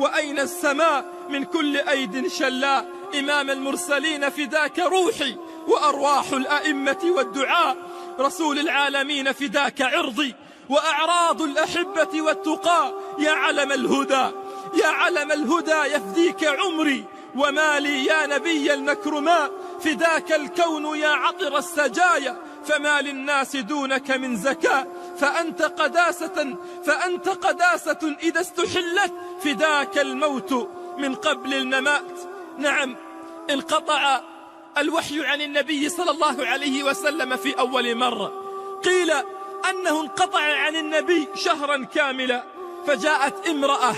وأين السماء من كل أيد شلاء. إمام المرسلين فداك روحي وأرواح الأئمة والدعاء، رسول العالمين فداك عرضي وأعراض الأحبة والتقى. يا علم الهدى يا علم الهدى يفديك عمري ومالي يا نبي المكرماء. فداك الكون يا عطر السجايا فما للناس دونك من زكاة. فأنت قداسة إذا استحلت فداك الموت من قبل الممات. نعم، انقطع الوحي عن النبي صلى الله عليه وسلم في أول مرة. قيل أنه انقطع عن النبي شهرا كاملا، فجاءت امرأة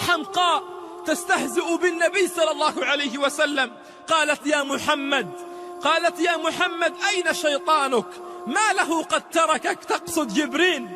حمقاء تستهزئ بالنبي صلى الله عليه وسلم. قالت يا محمد أين شيطانك؟ ما له قد تركك؟ تقصد جبريل.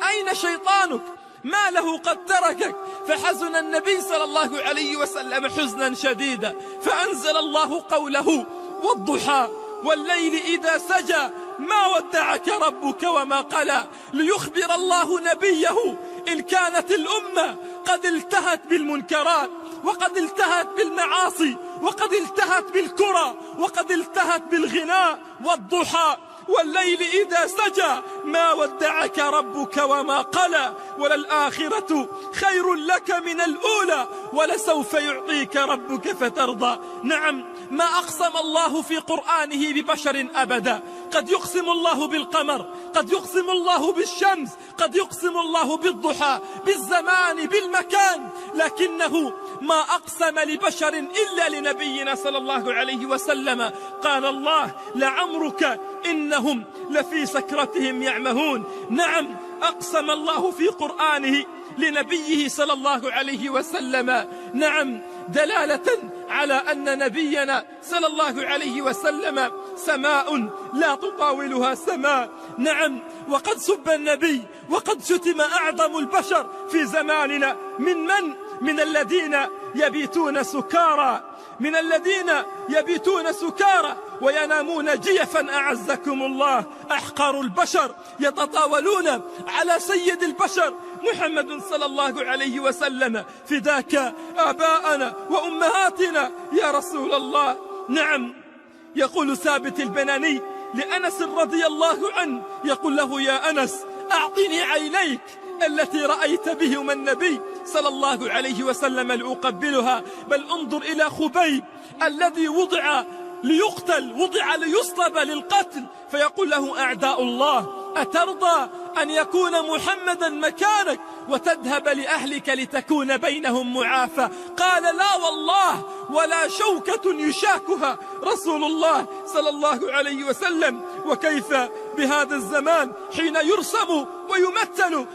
أين شيطانك؟ ما له قد تركك؟ فحزن النبي صلى الله عليه وسلم حزنا شديدا، فأنزل الله قوله والضحى والليل إذا سجى ما ودعك ربك وما قلى. ليخبر الله نبيه إن كانت الأمة قد التهت بالمنكرات وقد التهت بالمعاصي وقد التهت بالكرة وقد التهت بالغناء. والضحى والليل إذا سجى ما ودعك ربك وما قلى. وللآخرة خير لك من الأولى ولسوف يعطيك ربك فترضى. نعم، ما أقسم الله في قرآنه ببشر أبدا. قد يقسم الله بالقمر، قد يقسم الله بالشمس، قد يقسم الله بالضحى، بالزمان، بالمكان، لكنه ما أقسم لبشر إلا لنبينا صلى الله عليه وسلم. قال الله لعمرك إنهم لفي سكرتهم يعمهون. نعم، أقسم الله في قرآنه لنبيه صلى الله عليه وسلم. نعم، دلالة على أن نبينا صلى الله عليه وسلم سماء لا تطاولها سماء. نعم، وقد سب النبي وقد شتم أعظم البشر في زماننا. من الذين يبيتون سكارى وينامون جيفا أعزكم الله. أحقر البشر يتطاولون على سيد البشر محمد صلى الله عليه وسلم. فداك آباءنا وأمهاتنا يا رسول الله. نعم، يقول ثابت البناني لأنس رضي الله عنه، يقول له يا أنس أعطني عينيك التي رأيت بهما النبي صلى الله عليه وسلم لأقبلها. بل انظر إلى خبيب الذي وضع ليقتل، وضع ليصلب للقتل، فيقول له أعداء الله أترضى أن يكون محمدا مكانك وتذهب لأهلك لتكون بينهم معافى؟ قال لا والله ولا شوكة يشاكها رسول الله صلى الله عليه وسلم. وكيف بهذا الزمان حين يرسم ويمثل